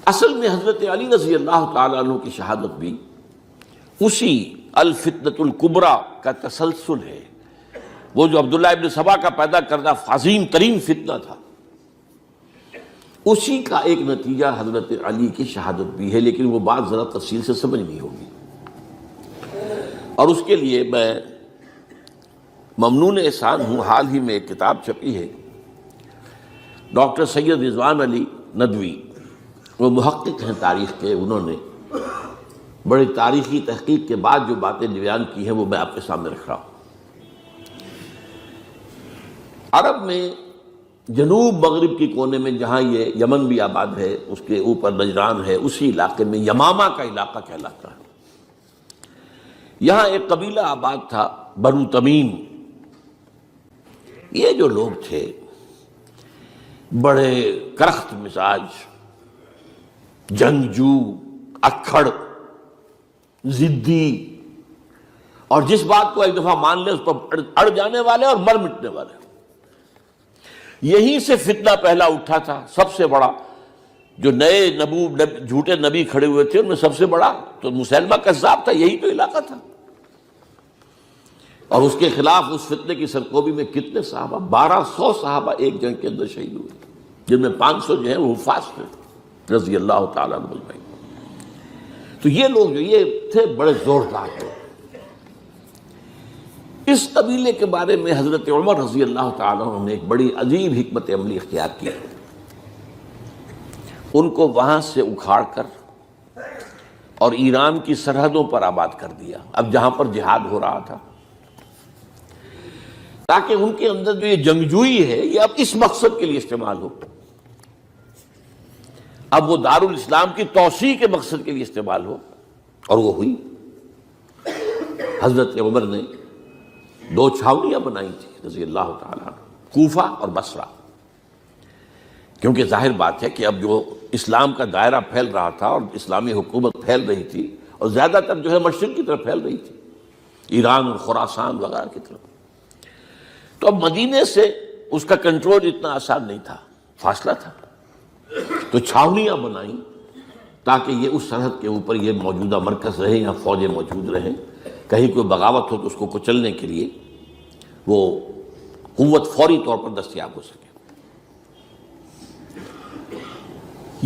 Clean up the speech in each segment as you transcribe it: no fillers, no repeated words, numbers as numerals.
اصل میں حضرت علی رضی اللہ تعالیٰ عنہ کی شہادت بھی اسی الفتنۃ الکبریٰ کا تسلسل ہے. وہ جو عبداللہ ابن سبا کا پیدا کردہ عظیم ترین فتنہ تھا، اسی کا ایک نتیجہ حضرت علی کی شہادت بھی ہے، لیکن وہ بات ذرا تفصیل سے سمجھنی ہوگی. اور اس کے لیے میں ممنون احسان ہوں، حال ہی میں ایک کتاب چھپی ہے، ڈاکٹر سید رضوان علی ندوی، وہ محقق ہیں تاریخ کے، انہوں نے بڑی تاریخی تحقیق کے بعد جو باتیں بیان کی ہیں وہ میں آپ کے سامنے رکھ رہا ہوں. عرب میں جنوب مغرب کی کونے میں جہاں یہ یمن بھی آباد ہے، اس کے اوپر نجران ہے، اسی علاقے میں یمامہ کا علاقہ کہلاتا ہے. یہاں ایک قبیلہ آباد تھا، بنو تمیم. یہ جو لوگ تھے بڑے کرخت مزاج، جنگجو، اکھڑ، ضدی، اور جس بات کو ایک دفعہ مان لے اس پر اڑ جانے والے اور مر مٹنے والے. یہیں سے فتنہ پہلا اٹھا تھا. سب سے بڑا جو نئے جھوٹے نبی کھڑے ہوئے تھے ان میں سب سے بڑا تو مسیلمہ کذاب تھا، یہی تو علاقہ تھا. اور اس کے خلاف اس فتنے کی سرکوبی میں کتنے صحابہ، 1200 صحابہ ایک جنگ کے اندر شہید ہوئے، جن میں 500 جو ہیں وہ حفاظ تھے رضی اللہ تعالیٰ عنہ اجمعین. تو یہ لوگ جو یہ تھے بڑے زوردار تھے. اس قبیلے کے بارے میں حضرت عمر رضی اللہ تعالیٰ عنہ نے ایک بڑی عجیب حکمت عملی اختیار کی. ان کو وہاں سے اکھاڑ کر اور ایران کی سرحدوں پر آباد کر دیا، اب جہاں پر جہاد ہو رہا تھا، تاکہ ان کے اندر جو یہ جنگجوئی ہے یہ اب اس مقصد کے لیے استعمال ہو. اب وہ دارالاسلام کی توسیع کے مقصد کے لیے استعمال ہو، اور وہ ہوئی. حضرت عمر نے 2 چھاؤنیاں بنائی تھی رضی اللہ تعالیٰ عنہ، کوفہ اور بصرہ. کیونکہ ظاہر بات ہے کہ اب جو اسلام کا دائرہ پھیل رہا تھا اور اسلامی حکومت پھیل رہی تھی، اور زیادہ تر جو ہے مشرق کی طرف پھیل رہی تھی، ایران اور خراسان وغیرہ کی طرف. تو اب مدینے سے اس کا کنٹرول اتنا آسان نہیں تھا، فاصلہ تھا. تو چھاؤنیاں بنائیں تاکہ یہ اس سرحد کے اوپر یہ موجودہ مرکز رہے، یہاں فوجیں موجود رہیں، کہیں کوئی بغاوت ہو تو اس کو کچلنے کے لیے وہ قوت فوری طور پر دستیاب ہو سکے.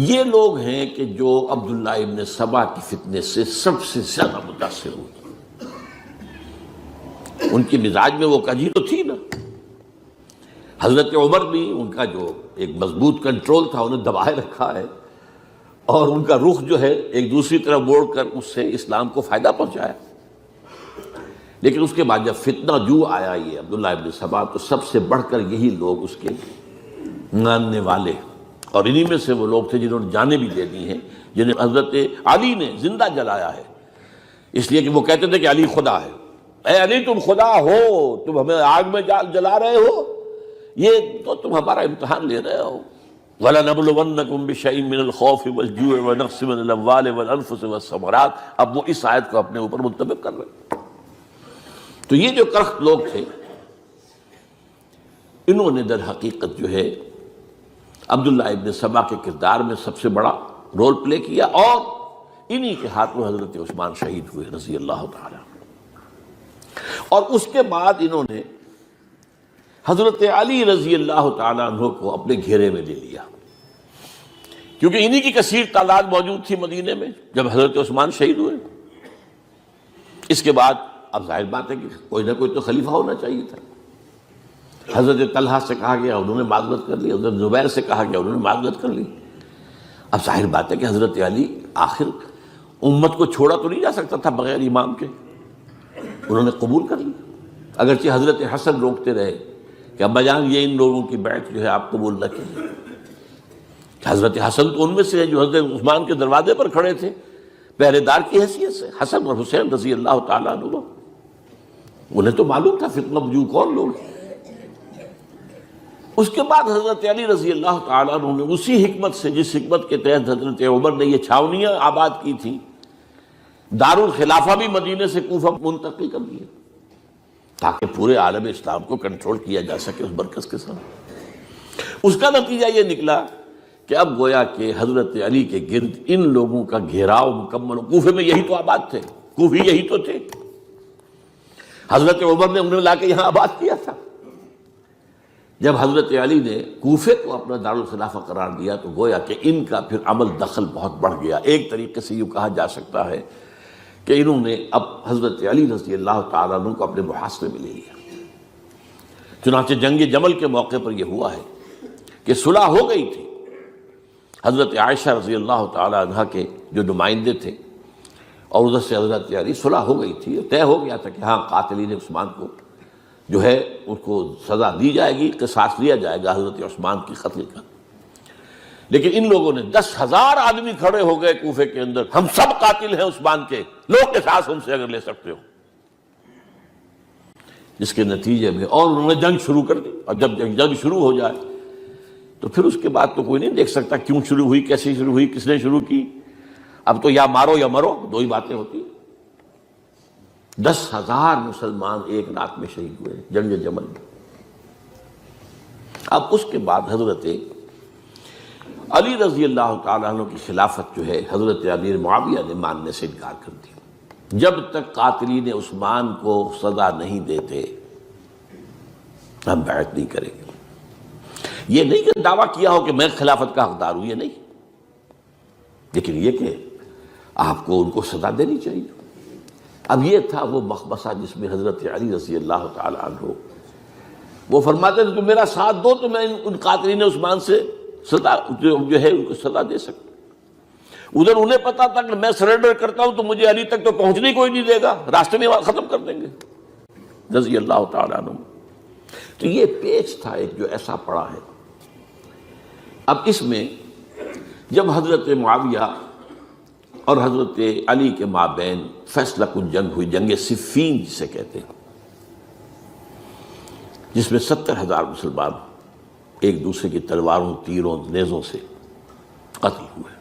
یہ لوگ ہیں کہ جو عبداللہ ابن سبا کی فتنے سے سب سے زیادہ متاثر ہوئے. ان کی مزاج میں وہ کجی تو تھی نا. حضرت عمر بھی ان کا جو ایک مضبوط کنٹرول تھا انہیں دبائے رکھا ہے، اور ان کا رخ جو ہے ایک دوسری طرف موڑ کر اس سے اسلام کو فائدہ پہنچایا. لیکن اس کے بعد جب فتنہ جو آیا یہ عبداللہ ابن سبا، تو سب سے بڑھ کر یہی لوگ اس کے ماننے والے، اور انہی میں سے وہ لوگ تھے جنہوں نے جانیں بھی دے دی ہیں، جنہیں حضرت علی نے زندہ جلایا ہے، اس لیے کہ وہ کہتے تھے کہ علی خدا ہے. اے علی تم خدا ہو، تم ہمیں آگ میں جلا رہے ہو، یہ تو تم ہمارا امتحان لے رہے ہو. وَلَنَبْلُوَنَّكُمْ بِشَيْءٍ مِّنَ الْخَوْفِ وَالْجُوعِ وَنَقْصٍ مِّنَ الْأَمْوَالِ وَالْأَنفُسِ وَالثَّمَرَاتِ. اب وہ اس آیت کو اپنے اوپر منطبق کر رہے ہیں. تو یہ جو کرخت لوگ تھے، انہوں نے در حقیقت جو ہے عبداللہ ابن سبا کے کردار میں سب سے بڑا رول پلے کیا، اور انہی کے ہاتھوں حضرت عثمان شہید ہوئے رضی اللہ تعالیٰ. اور اس کے بعد انہوں نے حضرت علی رضی اللہ تعالیٰ عنہ کو اپنے گھیرے میں لے لیا، کیونکہ انہی کی کثیر تعداد موجود تھی مدینے میں جب حضرت عثمان شہید ہوئے. اس کے بعد اب ظاہر بات ہے کہ کوئی نہ کوئی تو خلیفہ ہونا چاہیے تھا. حضرت طلحہ سے کہا گیا، انہوں نے معذرت کر لی. حضرت زبیر سے کہا گیا، انہوں نے معذرت کر لی. اب ظاہر بات ہے کہ حضرت علی آخر امت کو چھوڑا تو نہیں جا سکتا تھا بغیر امام کے. انہوں نے قبول کر لی، اگرچہ حضرت حسن روکتے رہے کہ ابا جان یہ ان لوگوں کی بیعت جو ہے آپ قبول نہ کیجیے. حضرت حسن تو ان میں سے ہیں جو حضرت عثمان کے دروازے پر کھڑے تھے پہرے دار کی حیثیت سے، حسن اور حسین رضی اللہ تعالیٰ عنہ. انہیں تو معلوم تھا فتنہ جو کون لوگ ہیں. اس کے بعد حضرت علی رضی اللہ تعالیٰ عنہ نے اسی حکمت سے، جس حکمت کے تحت حضرت عمر نے یہ چھاونیاں آباد کی تھیں، دارالخلافہ بھی مدینے سے کوفہ منتقل کر دیا تاکہ پورے عالم اسلام کو کنٹرول کیا جا سکے اس مرکز کے ساتھ. اس کا نتیجہ یہ نکلا کہ اب گویا کہ حضرت علی کے گرد ان لوگوں کا گھیراؤ مکمل ہو۔ کوفے میں یہی تو آباد تھے، کوفی یہی تو تھے، حضرت عمر نے انہیں لا کے یہاں آباد کیا تھا۔ جب حضرت علی نے کوفے کو اپنا دارالخلافہ قرار دیا تو گویا کہ ان کا پھر عمل دخل بہت بڑھ گیا۔ ایک طریقے سے یوں کہا جا سکتا ہے کہ انہوں نے اب حضرت علی رضی اللہ تعالیٰ عنہ کو اپنے محاصرے میں لے لیا۔ چنانچہ جنگ جمل کے موقع پر یہ ہوا ہے کہ صلح ہو گئی تھی، حضرت عائشہ رضی اللہ تعالیٰ عنہ کے جو نمائندے تھے اور ادھر سے حضرت علی، صلح ہو گئی تھی، طے ہو گیا تھا کہ ہاں قاتلین عثمان کو جو ہے اس کو سزا دی جائے گی، قصاص لیا جائے گا حضرت عثمان کی قتل کا۔ لیکن ان لوگوں نے 10,000 آدمی کھڑے ہو گئے کوفے کے اندر، ہم سب قاتل ہیں عثمان کے، لو قصاص ہم سے اگر لے سکتے ہو، جس کے نتیجے میں اور انہوں نے جنگ شروع کر دی۔ اور جب جنگ شروع ہو جائے تو پھر اس کے بعد تو کوئی نہیں دیکھ سکتا کیوں شروع ہوئی، کیسے شروع ہوئی، کس نے شروع کی۔ اب تو یا مارو یا مرو، دو ہی باتیں ہوتی۔ 10,000 مسلمان ایک رات میں شہید ہوئے جنگ جمل میں۔ اب اس کے بعد حضرت علی رضی اللہ تعالیٰ عنہ کی خلافت جو ہے حضرت امیر معاویہ نے ماننے سے انکار کر دیا۔ جب تک قاتلین عثمان کو سزا نہیں دیتے ہم بیعت نہیں کریں گے۔ یہ نہیں کہ دعویٰ کیا ہو کہ میں خلافت کا حقدار ہوں، یہ نہیں، لیکن یہ کہ آپ کو ان کو سزا دینی چاہیے۔ اب یہ تھا وہ مخمصہ جس میں حضرت علی رضی اللہ تعالیٰ عنہ وہ فرماتے تھے تم میرا ساتھ دو تو میں ان قاتلین عثمان سے سزا جو ہے ان کو سزا دے سکتا۔ ادھر انہیں پتا تھا کہ میں سرنڈر کرتا ہوں تو مجھے علی تک تو پہنچنے کوئی نہیں دے گا، راستے میں ختم کر دیں گے رضی اللہ تعالیٰ عنہ۔ تو یہ پیچ تھا ایک جو ایسا پڑا ہے۔ اب اس میں جب حضرت معاویہ اور حضرت علی کے مابین فیصلہ کن جنگ ہوئی، جنگ صفین جسے کہتے ہیں، جس میں 70,000 مسلمان ایک دوسرے کی تلواروں، تیروں، نیزوں سے قتل ہوئے۔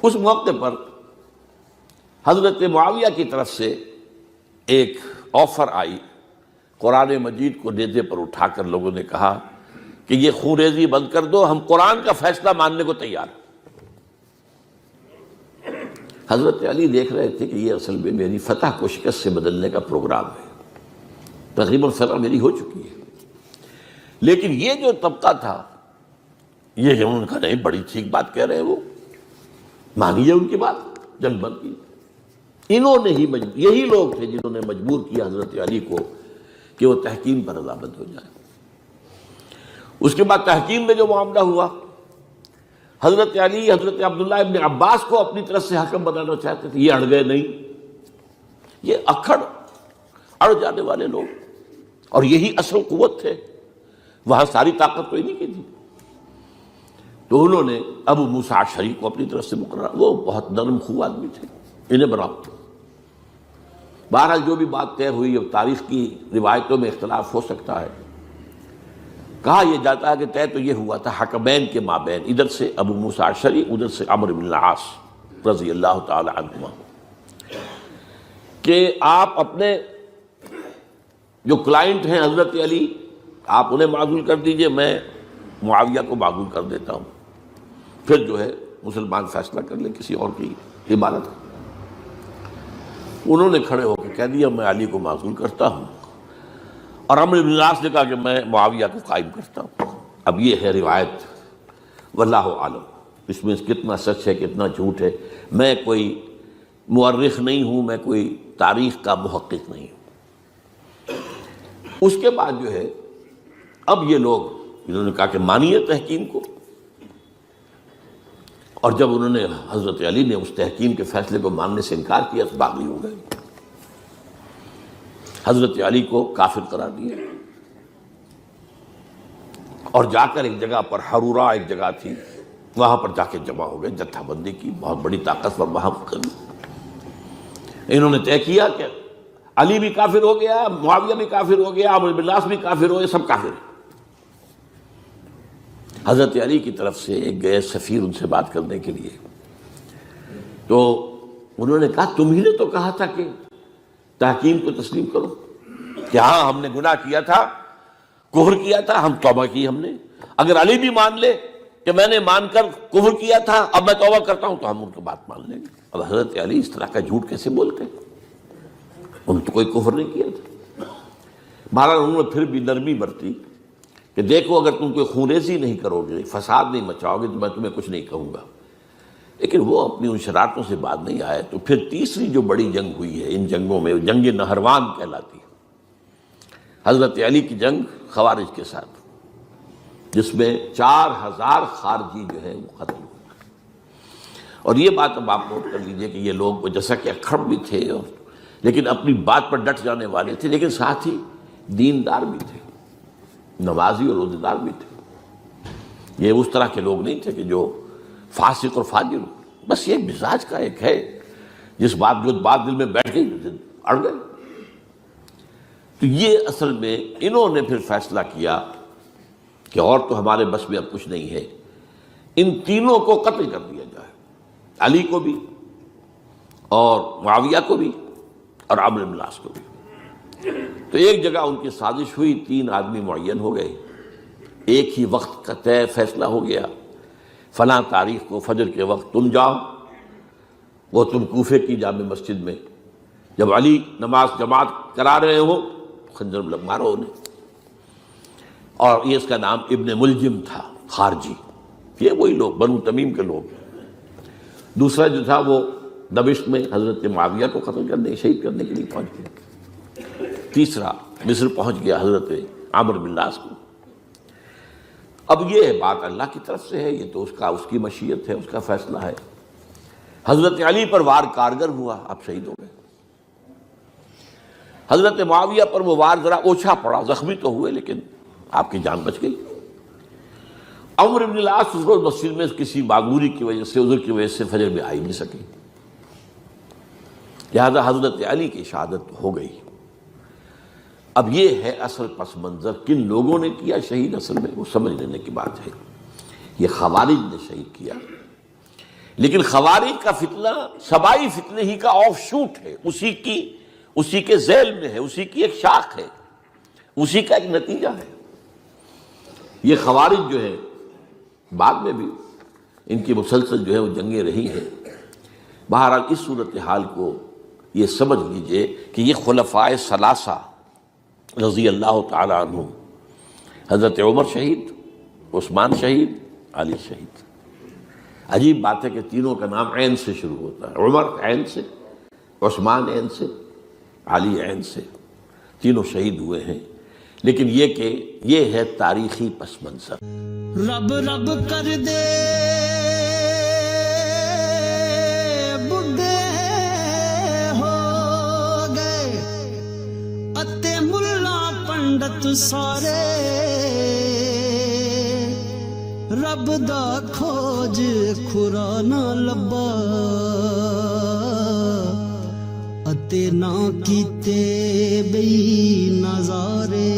اس موقع پر حضرت معاویہ کی طرف سے ایک آفر آئی، قرآن مجید کو نیزے پر اٹھا کر لوگوں نے کہا کہ یہ خونریزی بند کر دو، ہم قرآن کا فیصلہ ماننے کو تیار ہیں۔ حضرت علی دیکھ رہے تھے کہ یہ اصل میں میری فتح کو شکست سے بدلنے کا پروگرام ہے، تقریباً فتح میری ہو چکی ہے، لیکن یہ جو طبقہ تھا یہ انہوں نے کہا نہیں بڑی ٹھیک بات کہہ رہے ہیں، وہ مانیے ان کی بات، جنگ بند کی۔ انہوں نے ہی یہی لوگ تھے جنہوں نے مجبور کیا حضرت علی کو کہ وہ تحکیم پر رضامند ہو جائے۔ اس کے بعد تحکیم میں جو معاملہ ہوا، حضرت علی حضرت عبداللہ ابن عباس کو اپنی طرف سے حکم بنانا چاہتے تھے، یہ اڑ گئے نہیں۔ یہ اڑ جانے والے لوگ، اور یہی اصل قوت تھے، وہاں ساری طاقت تو نہیں کی تھی۔ تو انہوں نے ابو موسیٰ اشعری کو اپنی طرف سے مقرر، وہ بہت نرم خو آدمی تھے، انہیں بناؤ۔ بہرحال جو بھی بات طے ہوئی، اب تاریخ کی روایتوں میں اختلاف ہو سکتا ہے، کہا یہ جاتا ہے کہ طے تو یہ ہوا تھا حکمین کے مابین، ادھر سے ابو موسیٰ اشعری، ادھر سے عمرو بن العاص رضی اللہ تعالی عنہما، کہ آپ اپنے جو کلائنٹ ہیں حضرت علی، آپ انہیں معزول کر دیجئے، میں معاویہ کو معزول کر دیتا ہوں، پھر جو ہے مسلمان فیصلہ کر لیں کسی اور کی عبادت۔ انہوں نے کھڑے ہو کے کہہ دیا میں علی کو معزول کرتا ہوں، اور عمرو بن العاص نے کہا کہ میں معاویہ کو قائم کرتا ہوں۔ اب یہ ہے روایت، واللہ عالم، اس میں کتنا سچ ہے کتنا جھوٹ ہے، میں کوئی مورخ نہیں ہوں، میں کوئی تاریخ کا محقق نہیں ہوں۔ اس کے بعد جو ہے اب یہ لوگ انہوں نے کہا کہ مانیے تحکیم کو، اور جب انہوں نے حضرت علی نے اس تحکیم کے فیصلے کو ماننے سے انکار کیا تو باغی ہو گئے، حضرت علی کو کافر قرار دیا، اور جا کر ایک جگہ پر حرورہ ایک جگہ تھی، وہاں پر جا کے جمع ہو گئے، جتھا بندی کی، بہت بڑی طاقتور وہاں کری۔ انہوں نے طے کیا کہ علی بھی کافر ہو گیا، معاویہ بھی کافر ہو گیا، عمرو بن العاص بھی کافر ہو گئے، سب کافر ہیں۔ حضرت علی کی طرف سے ایک گئے سفیر ان سے بات کرنے کے لیے، تو انہوں نے کہا تم ہی نے تو کہا تھا کہ تحکیم کو تسلیم کرو، کہ ہاں ہم نے گناہ کیا تھا، کفر کیا تھا، ہم توبہ کی ہم نے، اگر علی بھی مان لے کہ میں نے مان کر کفر کیا تھا، اب میں توبہ کرتا ہوں تو ہم ان کی بات مان لیں گے۔ اب حضرت علی اس طرح کا جھوٹ کیسے بولتے ہیں؟ انہوں نے تو کوئی کفر نہیں کیا تھا۔ بہرحال انہوں نے پھر بھی نرمی برتی کہ دیکھو اگر تم کوئی خونریزی نہیں کرو گے، فساد نہیں مچاؤ گے تو میں تمہیں کچھ نہیں کہوں گا۔ لیکن وہ اپنی ان شرارتوں سے بعد نہیں آئے۔ تو پھر تیسری جو بڑی جنگ ہوئی ہے ان جنگوں میں، جنگ نہروان کہلاتی ہے، حضرت علی کی جنگ خوارج کے ساتھ، جس میں 4000 خارجی جو ہے وہ قتل ہوئے۔ اور یہ بات اب آپ نوٹ کر لیجئے کہ یہ لوگ جیسا کہ اکھڑ بھی تھے لیکن اپنی بات پر ڈٹ جانے والے تھے، لیکن ساتھ ہی دیندار بھی تھے، نمازی اور روزہ دار بھی تھے۔ یہ اس طرح کے لوگ نہیں تھے کہ جو فاسق اور فاجر ہو، بس یہ مزاج کا ایک ہے، جو بات دل میں بیٹھ گئی اڑ گئے۔ تو یہ اصل میں انہوں نے پھر فیصلہ کیا کہ اور تو ہمارے بس میں اب کچھ نہیں ہے، ان تینوں کو قتل کر دیا جائے، علی کو بھی اور معاویہ کو بھی اور عمرو بن العاص کو بھی۔ تو ایک جگہ ان کی سازش ہوئی، 3 آدمی معین ہو گئے، ایک ہی وقت کا طے فیصلہ ہو گیا، فلاں تاریخ کو فجر کے وقت تم جاؤ، وہ تم کوفے کی جامع مسجد میں، جب علی نماز جماعت کرا رہے ہو خنجر مارو انہیں۔ اور یہ اس کا نام ابن ملجم تھا، خارجی، یہ وہی لوگ بنو تمیم کے لوگ۔ دوسرا جو تھا وہ دمشق میں حضرت معاویہ کو قتل کرنے، شہید کرنے کے لیے پہنچ گیا۔ تیسرا مصر پہنچ گیا حضرت عمرو بن العاص کو۔ اب یہ بات اللہ کی طرف سے ہے، یہ تو اس کی مشیت ہے، اس کا فیصلہ ہے۔ حضرت علی پر وار کارگر ہوا، آپ شہید ہو گئے۔ حضرت معاویہ پر وہ وار ذرا اوچھا پڑا، زخمی تو ہوئے لیکن آپ کی جان بچ گئی۔ عمرو بن العاص اس روز مسجد میں کسی معذوری کی وجہ سے، عذر کی وجہ سے فجر میں آئی نہیں سکی، لہذا حضرت علی کی شہادت ہو گئی۔ اب یہ ہے اصل پس منظر، کن لوگوں نے کیا شہید، اصل میں وہ سمجھ لینے کی بات ہے۔ یہ خوارج نے شہید کیا، لیکن خوارج کا فتنہ سبائی فتنے ہی کا آف شوٹ ہے، اسی کے ذیل میں ہے، اسی کی ایک شاخ ہے، اسی کا ایک نتیجہ ہے۔ یہ خوارج جو ہے بعد میں بھی ان کی مسلسل جو ہے وہ جنگیں رہی ہیں۔ بہرحال اس صورتحال کو یہ سمجھ لیجئے کہ یہ خلفائے ثلاثہ رضی اللہ تعالی عنہ، حضرت عمر شہید، عثمان شہید، علی شہید۔ عجیب بات ہے کہ تینوں کا نام عین سے شروع ہوتا ہے، عمر عین سے، عثمان عین سے، علی عین سے، تینوں شہید ہوئے ہیں۔ لیکن یہ کہ یہ ہے تاریخی پس منظر۔ رب رب کر دے بڈھے ہو گئے اتے ملا پنڈت سارے، رب دا کھوج کھرا نہ لبا اتے نہ کیتے بئی نظارے۔